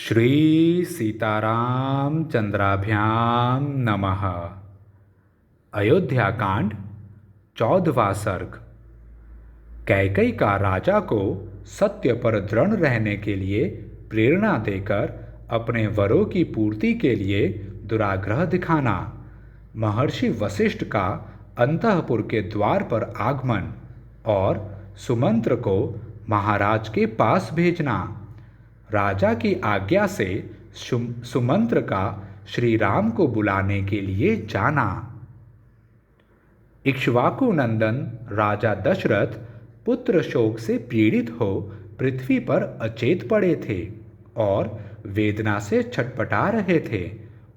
श्री सीताराम चंद्राभ्याम नमः। अयोध्या कांड 14वां सर्ग। कैकई का राजा को सत्य पर दृढ़ रहने के लिए प्रेरणा देकर अपने वरों की पूर्ति के लिए दुराग्रह दिखाना। महर्षि वशिष्ठ का अंतःपुर के द्वार पर आगमन और सुमंत्र को महाराज के पास भेजना। राजा की आज्ञा से सुमंत्र का श्री राम को बुलाने के लिए जाना। इक्ष्वाकु नंदन राजा दशरथ पुत्र शोक से पीड़ित हो पृथ्वी पर अचेत पड़े थे और वेदना से छटपटा रहे थे।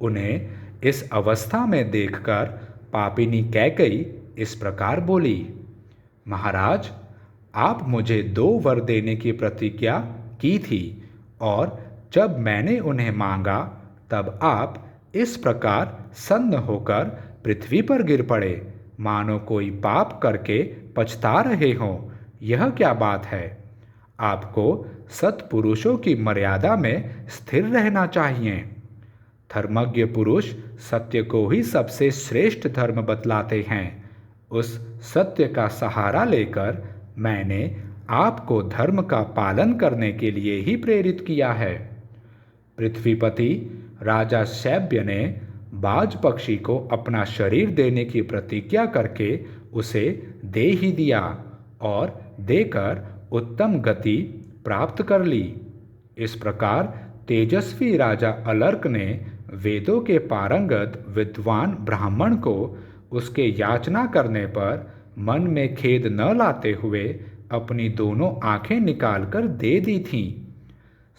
उन्हें इस अवस्था में देखकर पापिनी कैकई इस प्रकार बोली, महाराज, आप मुझे 2 वर देने की प्रतिज्ञा की थी और जब मैंने उन्हें मांगा तब आप इस प्रकार सन्न होकर पृथ्वी पर गिर पड़े, मानो कोई पाप करके पछता रहे हों। यह क्या बात है? आपको सत्पुरुषों की मर्यादा में स्थिर रहना चाहिए। धर्मज्ञ पुरुष सत्य को ही सबसे श्रेष्ठ धर्म बतलाते हैं। उस सत्य का सहारा लेकर मैंने आपको धर्म का पालन करने के लिए ही प्रेरित किया है। पृथ्वीपति राजा शैब्य ने बाज पक्षी को अपना शरीर देने की प्रतिज्ञा करके उसे दे ही दिया और देकर उत्तम गति प्राप्त कर ली। इस प्रकार तेजस्वी राजा अलर्क ने वेदों के पारंगत विद्वान ब्राह्मण को उसके याचना करने पर मन में खेद न लाते हुए अपनी दोनों आंखें निकालकर दे दी थीं।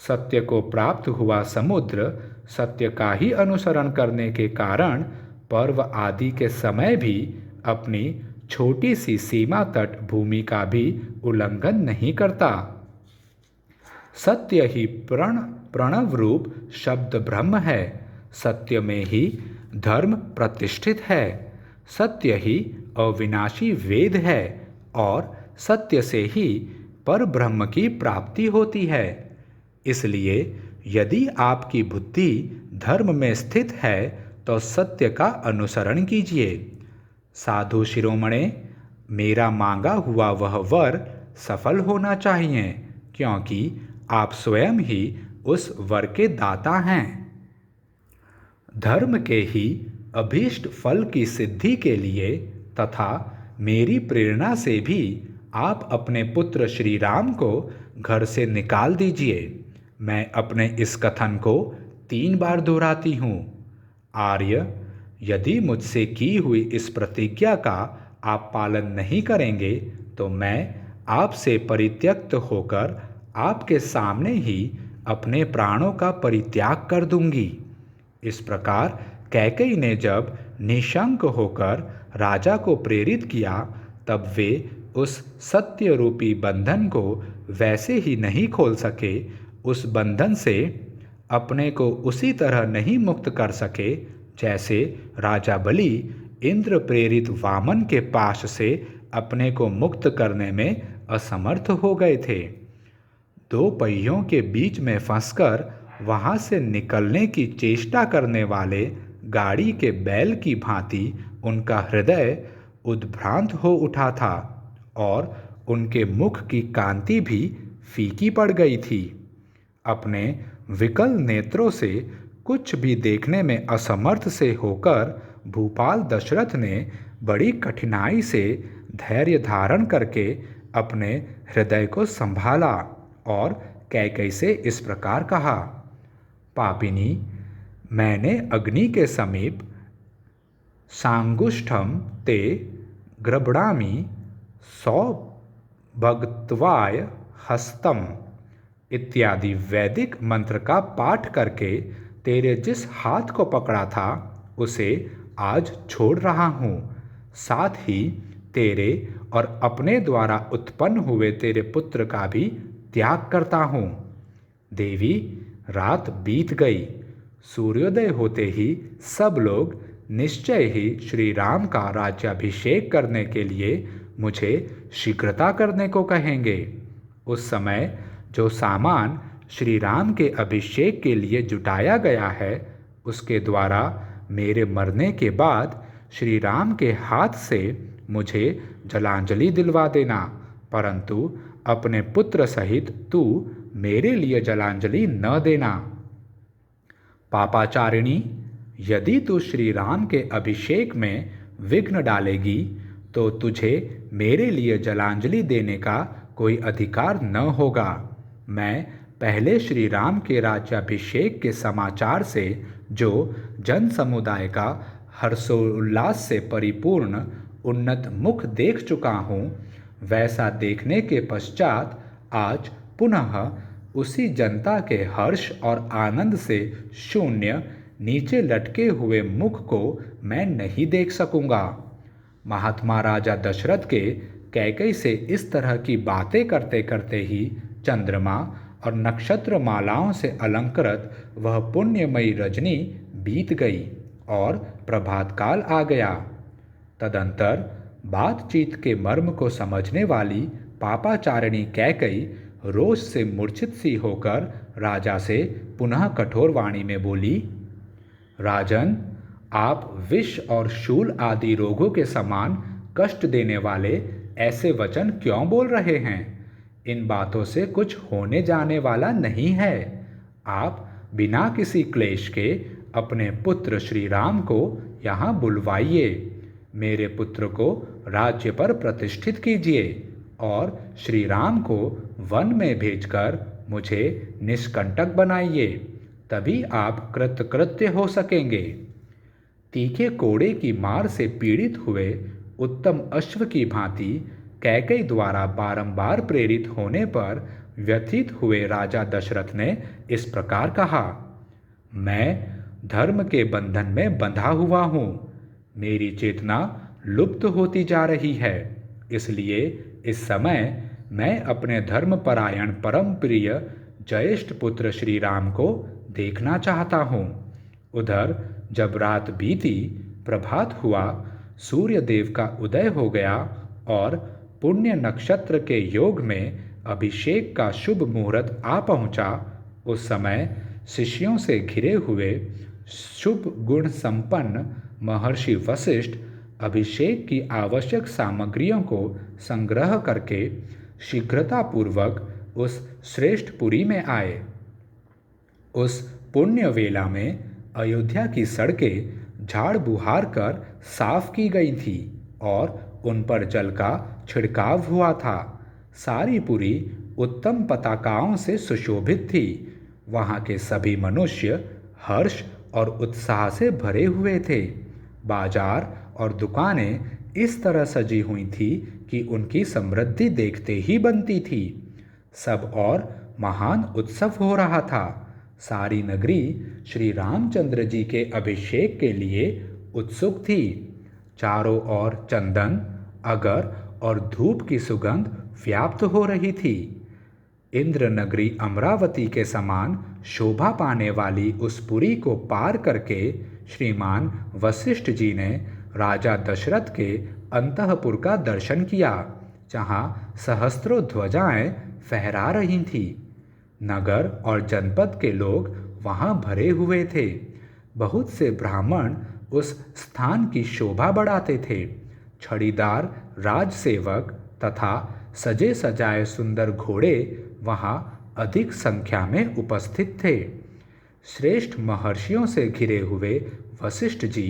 सत्य को प्राप्त हुआ समुद्र सत्य का ही अनुसरण करने के कारण पर्व आदि के समय भी अपनी छोटी सी सीमा तट भूमि का भी उल्लंघन नहीं करता। सत्य ही प्रणव रूप शब्द ब्रह्म है। सत्य में ही धर्म प्रतिष्ठित है। सत्य ही अविनाशी वेद है और सत्य से ही पर ब्रह्म की प्राप्ति होती है। इसलिए यदि आपकी बुद्धि धर्म में स्थित है तो सत्य का अनुसरण कीजिए। साधु शिरोमणे, मेरा मांगा हुआ वह वर सफल होना चाहिए, क्योंकि आप स्वयं ही उस वर के दाता हैं। धर्म के ही अभीष्ट फल की सिद्धि के लिए तथा मेरी प्रेरणा से भी आप अपने पुत्र श्री राम को घर से निकाल दीजिए। मैं अपने इस कथन को 3 बार दोहराती हूँ। आर्य, यदि मुझसे की हुई इस प्रतिज्ञा का आप पालन नहीं करेंगे तो मैं आपसे परित्यक्त होकर आपके सामने ही अपने प्राणों का परित्याग कर दूंगी। इस प्रकार कैकई ने जब निशंक होकर राजा को प्रेरित किया तब वे उस सत्य रूपी बंधन को वैसे ही नहीं खोल सके, उस बंधन से अपने को उसी तरह नहीं मुक्त कर सके जैसे राजा बलि इंद्र प्रेरित वामन के पाश से अपने को मुक्त करने में असमर्थ हो गए थे। 2 पहियों के बीच में फंसकर वहां से निकलने की चेष्टा करने वाले गाड़ी के बैल की भांति उनका हृदय उद्भ्रांत हो उठा था और उनके मुख की कांति भी फीकी पड़ गई थी। अपने विकल नेत्रों से कुछ भी देखने में असमर्थ से होकर भूपाल दशरथ ने बड़ी कठिनाई से धैर्य धारण करके अपने हृदय को संभाला और कैकई से इस प्रकार कहा, पापिनी, मैंने अग्नि के समीप सांगुष्ठम ते ग्रभणामि सौभगत्वाय हस्तम इत्यादि वैदिक मंत्र का पाठ करके तेरे जिस हाथ को पकड़ा था उसे आज छोड़ रहा हूँ। साथ ही तेरे और अपने द्वारा उत्पन्न हुए तेरे पुत्र का भी त्याग करता हूँ। देवी, रात बीत गई। सूर्योदय होते ही सब लोग निश्चय ही श्री राम का राज्याभिषेक करने के लिए मुझे शीघ्रता करने को कहेंगे। उस समय जो सामान श्री राम के अभिषेक के लिए जुटाया गया है, उसके द्वारा मेरे मरने के बाद श्री राम के हाथ से मुझे जलांजलि दिलवा देना, परंतु अपने पुत्र सहित तू मेरे लिए जलांजलि न देना। पापाचारिणी, यदि तू श्री राम के अभिषेक में विघ्न डालेगी तो तुझे मेरे लिए जलांजलि देने का कोई अधिकार न होगा। मैं पहले श्री राम के राज्याभिषेक के समाचार से जो जन समुदाय का हर्षोल्लास से परिपूर्ण उन्नत मुख देख चुका हूँ, वैसा देखने के पश्चात आज पुनः उसी जनता के हर्ष और आनंद से शून्य नीचे लटके हुए मुख को मैं नहीं देख सकूंगा। महात्मा राजा दशरथ के कैकेयी से इस तरह की बातें करते करते ही चंद्रमा और नक्षत्र मालाओं से अलंकृत वह पुण्यमयी रजनी बीत गई और प्रभात काल आ गया। तदंतर बातचीत के मर्म को समझने वाली पापाचारिणी कैकेयी रोष से मूर्छित सी होकर राजा से पुनः कठोर वाणी में बोली, राजन, आप विष और शूल आदि रोगों के समान कष्ट देने वाले ऐसे वचन क्यों बोल रहे हैं? इन बातों से कुछ होने जाने वाला नहीं है। आप बिना किसी क्लेश के अपने पुत्र श्री राम को यहाँ बुलवाइए, मेरे पुत्र को राज्य पर प्रतिष्ठित कीजिए और श्री राम को वन में भेजकर मुझे निष्कंटक बनाइए, तभी आप कृतकृत्य हो सकेंगे। तीखे कोड़े की मार से पीड़ित हुए उत्तम अश्व की भांति कैकेयी द्वारा बारंबार प्रेरित होने पर व्यथित हुए राजा दशरथ ने इस प्रकार कहा, मैं धर्म के बंधन में बंधा हुआ हूँ, मेरी चेतना लुप्त होती जा रही है, इसलिए इस समय मैं अपने धर्मपरायण परम प्रिय ज्येष्ठ पुत्र श्री राम को देखना चाहता हूँ। उधर जब रात बीती, प्रभात हुआ, सूर्य देव का उदय हो गया और पुण्य नक्षत्र के योग में अभिषेक का शुभ मुहूर्त आ पहुँचा। उस समय शिष्यों से घिरे हुए शुभ गुण संपन्न महर्षि वशिष्ठ अभिषेक की आवश्यक सामग्रियों को संग्रह करके शीघ्रतापूर्वक उस श्रेष्ठपुरी में आए। उस पुण्य वेला में अयोध्या की सड़कें झाड़ बुहार कर साफ की गई थी और उन पर जल का छिड़काव हुआ था। सारी पुरी उत्तम पताकाओं से सुशोभित थी। वहाँ के सभी मनुष्य हर्ष और उत्साह से भरे हुए थे। बाजार और दुकानें इस तरह सजी हुई थी कि उनकी समृद्धि देखते ही बनती थी। सब और महान उत्सव हो रहा था। सारी नगरी श्री रामचंद्र जी के अभिषेक के लिए उत्सुक थी। चारों ओर चंदन, अगर और धूप की सुगंध व्याप्त हो रही थी। इंद्र नगरी अमरावती के समान शोभा पाने वाली उस पुरी को पार करके श्रीमान वशिष्ठ जी ने राजा दशरथ के अंतःपुर का दर्शन किया, जहाँ सहस्त्रों ध्वजाएं फहरा रही थीं। नगर और जनपद के लोग वहाँ भरे हुए थे। बहुत से ब्राह्मण उस स्थान की शोभा बढ़ाते थे। छड़ीदार राजसेवक तथा सजे सजाए सुंदर घोड़े वहाँ अधिक संख्या में उपस्थित थे। श्रेष्ठ महर्षियों से घिरे हुए वशिष्ठ जी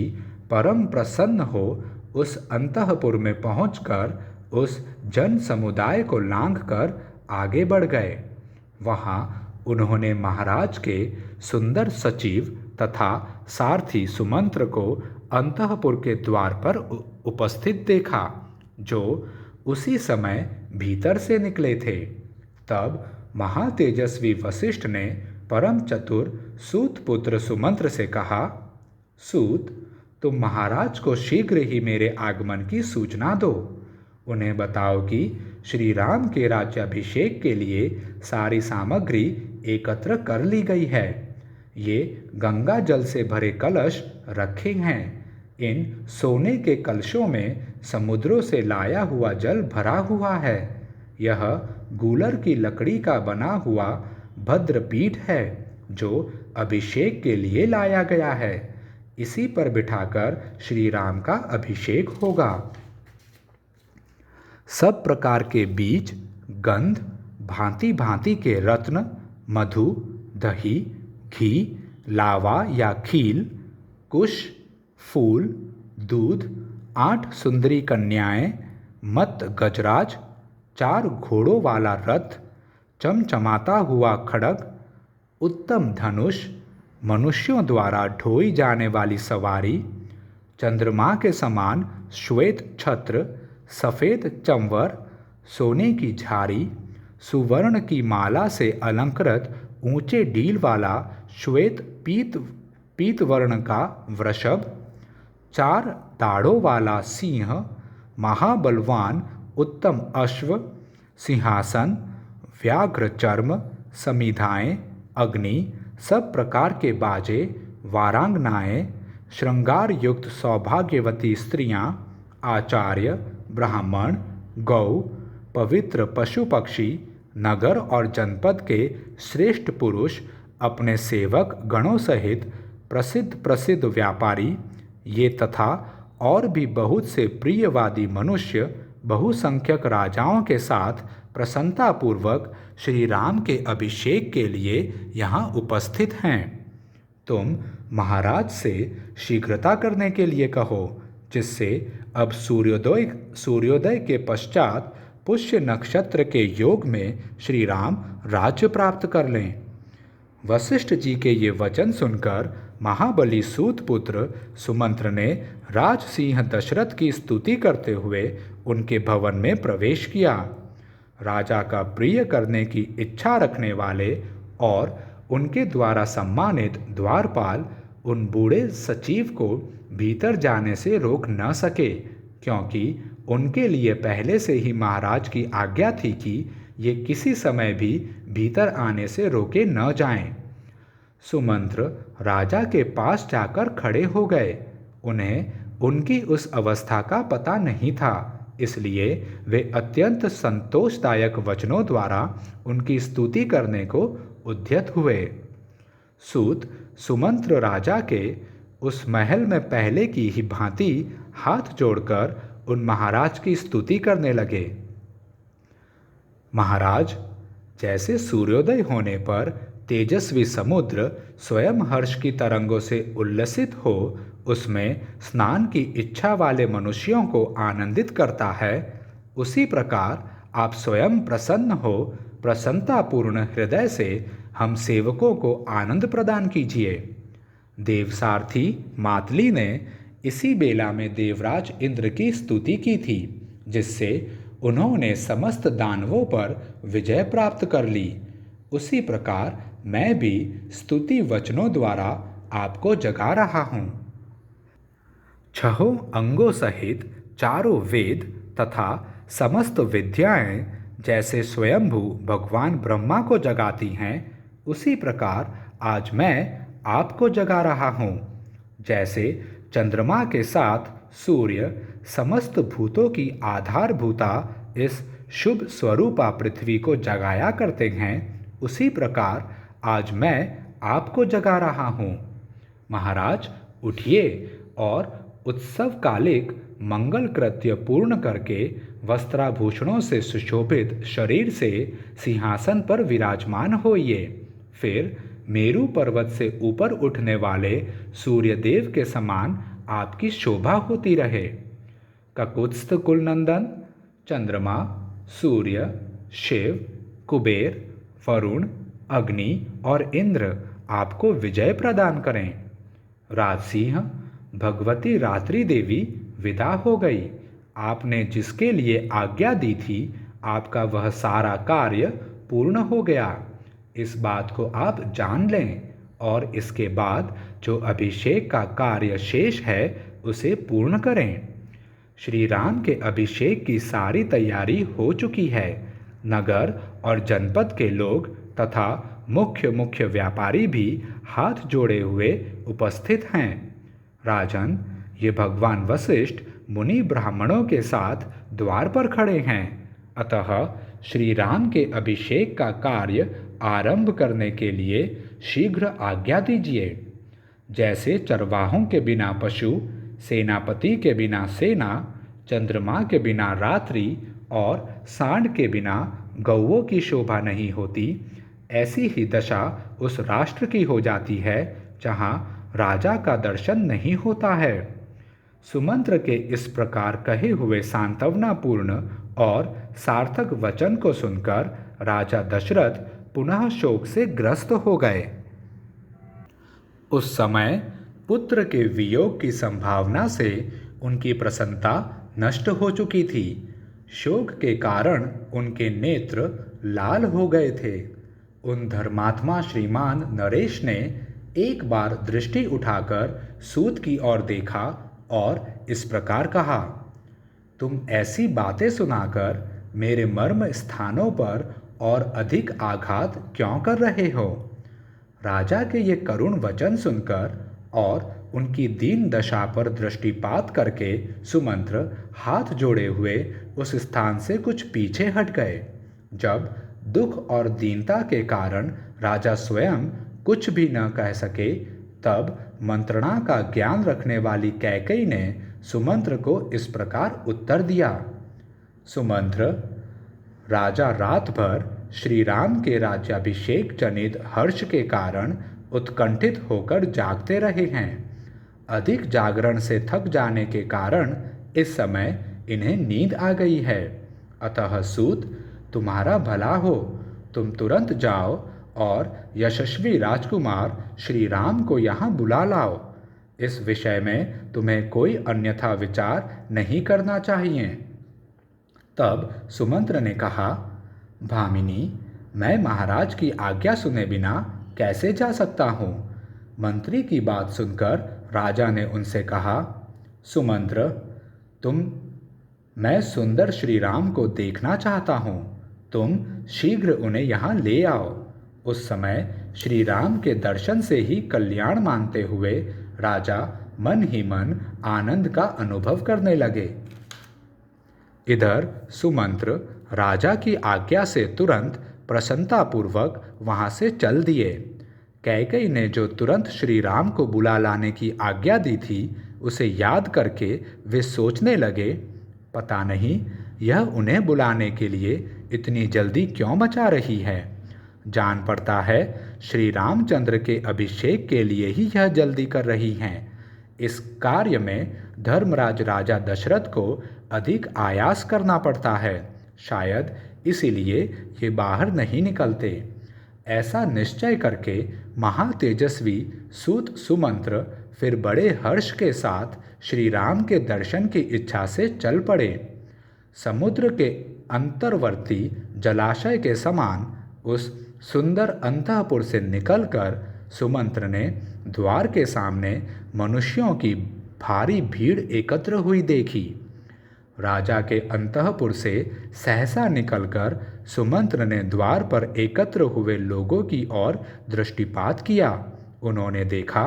परम प्रसन्न हो उस अंतःपुर में पहुंचकर उस जन समुदाय को लांघकर आगे बढ़ गए। वहाँ उन्होंने महाराज के सुंदर सचिव तथा सारथी सुमंत्र को अंतःपुर के द्वार पर उपस्थित देखा, जो उसी समय भीतर से निकले थे। तब महातेजस्वी वशिष्ठ ने परम चतुर सूत पुत्र सुमंत्र से कहा, सूत, तुम महाराज को शीघ्र ही मेरे आगमन की सूचना दो। उन्हें बताओ कि श्री राम के राज्याभिषेक के लिए सारी सामग्री एकत्र कर ली गई है। ये गंगा जल से भरे कलश रखे हैं। इन सोने के कलशों में समुद्रों से लाया हुआ जल भरा हुआ है। यह गूलर की लकड़ी का बना हुआ भद्रपीठ है जो अभिषेक के लिए लाया गया है। इसी पर बिठाकर श्री राम का अभिषेक होगा। सब प्रकार के बीज, गंध, भांति भांति के रत्न, मधु, दही, घी, लावा या खील, कुश, फूल, दूध, 8 सुंदरी कन्याएं, मत गजराज, 4 घोड़ों वाला रथ, चमचमाता हुआ खड्ग, उत्तम धनुष, मनुष्यों द्वारा ढोई जाने वाली सवारी, चंद्रमा के समान श्वेत छत्र, सफ़ेद चंवर, सोने की झारी, सुवर्ण की माला से अलंकृत ऊंचे डील वाला श्वेत पीत वर्ण का वृषभ, 4 दाढ़ों वाला सिंह, महाबलवान उत्तम अश्व, सिंहासन, व्याघ्र चर्म, समिधाएं, अग्नि, सब प्रकार के बाजे, वारांगनाएं, श्रृंगार युक्त सौभाग्यवती स्त्रियां, आचार्य, ब्राह्मण, गौ, पवित्र पशु पक्षी, नगर और जनपद के श्रेष्ठ पुरुष, अपने सेवक गणों सहित प्रसिद्ध व्यापारी, ये तथा और भी बहुत से प्रियवादी मनुष्य बहुसंख्यक राजाओं के साथ प्रसन्नतापूर्वक श्री राम के अभिषेक के लिए यहाँ उपस्थित हैं। तुम महाराज से शीघ्रता करने के लिए कहो, जिससे अब सूर्योदय के पश्चात पुष्य नक्षत्र के योग में श्री राम राज्य प्राप्त कर लें। वशिष्ठ जी के ये वचन सुनकर महाबली सूत पुत्र सुमंत्र ने राज सिंह दशरथ की स्तुति करते हुए उनके भवन में प्रवेश किया। राजा का प्रिय करने की इच्छा रखने वाले और उनके द्वारा सम्मानित द्वारपाल उन बूढ़े सचिव को भीतर जाने से रोक न सके, क्योंकि उनके लिए पहले से ही महाराज की आज्ञा थी कि ये किसी समय भी भीतर आने से रोके न जाएं। सुमंत्र राजा के पास जाकर खड़े हो गए। उन्हें उनकी उस अवस्था का पता नहीं था, इसलिए वे अत्यंत संतोषदायक वचनों द्वारा उनकी स्तुति करने को उद्यत हुए। सूत सुमंत्र राजा के उस महल में पहले की ही भांति हाथ जोड़कर उन महाराज की स्तुति करने लगे। महाराज, जैसे सूर्योदय होने पर तेजस्वी समुद्र स्वयं हर्ष की तरंगों से उल्लसित हो उसमें स्नान की इच्छा वाले मनुष्यों को आनंदित करता है, उसी प्रकार आप स्वयं प्रसन्न हो प्रसन्नतापूर्ण हृदय से हम सेवकों को आनंद प्रदान कीजिए। देवसारथी मातली ने इसी बेला में देवराज इंद्र की स्तुति की थी, जिससे उन्होंने समस्त दानवों पर विजय प्राप्त कर ली। उसी प्रकार मैं भी स्तुति वचनों द्वारा आपको जगा रहा हूँ। 6 अंगों सहित चारों वेद तथा समस्त विद्याएं जैसे स्वयंभू भगवान ब्रह्मा को जगाती हैं, उसी प्रकार आज मैं आपको जगा रहा हूँ। जैसे चंद्रमा के साथ सूर्य समस्त भूतों की आधारभूता इस शुभ स्वरूपा पृथ्वी को जगाया करते हैं, उसी प्रकार आज मैं आपको जगा रहा हूँ। महाराज, उठिए और उत्सवकालिक मंगल कृत्य पूर्ण करके वस्त्राभूषणों से सुशोभित शरीर से सिंहासन पर विराजमान होइए। फिर मेरु पर्वत से ऊपर उठने वाले सूर्यदेव के समान आपकी शोभा होती रहे। ककुत्स्थ कुलनंदन, चंद्रमा, सूर्य, शिव, कुबेर, वरुण, अग्नि और इंद्र आपको विजय प्रदान करें। राजसिंह, भगवती रात्रि देवी विदा हो गई। आपने जिसके लिए आज्ञा दी थी, आपका वह सारा कार्य पूर्ण हो गया। इस बात को आप जान लें और इसके बाद जो अभिषेक का कार्य शेष है उसे पूर्ण करें। श्री राम के अभिषेक की सारी तैयारी हो चुकी है। नगर और जनपद के लोग तथा मुख्य व्यापारी भी हाथ जोड़े हुए उपस्थित हैं। राजन, ये भगवान वशिष्ठ मुनि ब्राह्मणों के साथ द्वार पर खड़े हैं, अतः श्री राम के अभिषेक का कार्य आरंभ करने के लिए शीघ्र आज्ञा दीजिए। जैसे चरवाहों के बिना पशु, सेनापति के बिना सेना, चंद्रमा के बिना रात्रि और सांड के बिना गौओं की शोभा नहीं होती, ऐसी ही दशा उस राष्ट्र की हो जाती है जहाँ राजा का दर्शन नहीं होता है। सुमंत्र के इस प्रकार कहे हुए सांत्वनापूर्ण और सार्थक वचन को सुनकर राजा दशरथ पुनः शोक से ग्रस्त हो गए। उस समय पुत्र के वियोग की संभावना से उनकी प्रसन्नता नष्ट हो चुकी थी। शोक के कारण उनके नेत्र लाल हो गए थे। उन धर्मात्मा श्रीमान नरेश ने एक बार दृष्टि उठाकर सूत की ओर देखा और इस प्रकार कहा, तुम ऐसी बातें सुनाकर मेरे मर्म स्थानों पर और अधिक आघात क्यों कर रहे हो? राजा के ये करुण वचन सुनकर और उनकी दीन दशा पर दृष्टिपात करके सुमंत्र हाथ जोड़े हुए उस स्थान से कुछ पीछे हट गए। जब दुख और दीनता के कारण राजा स्वयं कुछ भी न कह सके, तब मंत्रणा का ज्ञान रखने वाली कैकेयी ने सुमंत्र को इस प्रकार उत्तर दिया। सुमंत्र, राजा रात भर श्री राम के राज्याभिषेक जनित हर्ष के कारण उत्कंठित होकर जागते रहे हैं। अधिक जागरण से थक जाने के कारण इस समय इन्हें नींद आ गई है। अतः सूत, तुम्हारा भला हो, तुम तुरंत जाओ और यशस्वी राजकुमार श्री राम को यहाँ बुला लाओ। इस विषय में तुम्हें कोई अन्यथा विचार नहीं करना चाहिए। तब सुमंत्र ने कहा, भामिनी, मैं महाराज की आज्ञा सुने बिना कैसे जा सकता हूँ? मंत्री की बात सुनकर राजा ने उनसे कहा, सुमंत्र, मैं सुंदर श्री राम को देखना चाहता हूँ। तुम शीघ्र उन्हें यहाँ ले आओ। उस समय श्री राम के दर्शन से ही कल्याण मानते हुए राजा मन ही मन आनंद का अनुभव करने लगे। इधर सुमंत्र राजा की आज्ञा से तुरंत प्रसन्नतापूर्वक वहां से चल दिए। कैकेयी ने जो तुरंत श्री राम को बुला लाने की आज्ञा दी थी, उसे याद करके वे सोचने लगे, पता नहीं यह उन्हें बुलाने के लिए इतनी जल्दी क्यों मचा रही है। जान पड़ता है श्री रामचंद्र के अभिषेक के लिए ही यह जल्दी कर रही हैं। इस कार्य में धर्मराज राजा दशरथ को अधिक आयास करना पड़ता है। शायद इसीलिए ये बाहर नहीं निकलते। ऐसा निश्चय करके महातेजस्वी सूत सुमंत्र फिर बड़े हर्ष के साथ श्री राम के दर्शन की इच्छा से चल पड़े। समुद्र के अंतर्वर्ती जलाशय के समान उस सुंदर अंतःपुर से निकलकर सुमंत्र ने द्वार के सामने मनुष्यों की भारी भीड़ एकत्र हुई देखी। राजा के अंतःपुर से सहसा निकलकर सुमंत्र ने द्वार पर एकत्र हुए लोगों की ओर दृष्टिपात किया। उन्होंने देखा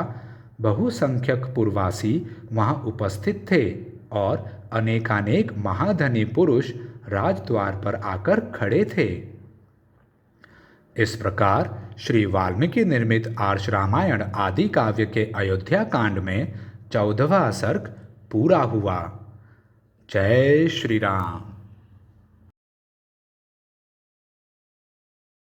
बहुसंख्यक पुरवासी वहां उपस्थित थे और अनेकानेक महाधनी पुरुष राजद्वार पर आकर खड़े थे। इस प्रकार श्री वाल्मीकि निर्मित आर्ष रामायण आदि काव्य के अयोध्या कांड में 14वां सर्ग पूरा हुआ। जय श्री राम।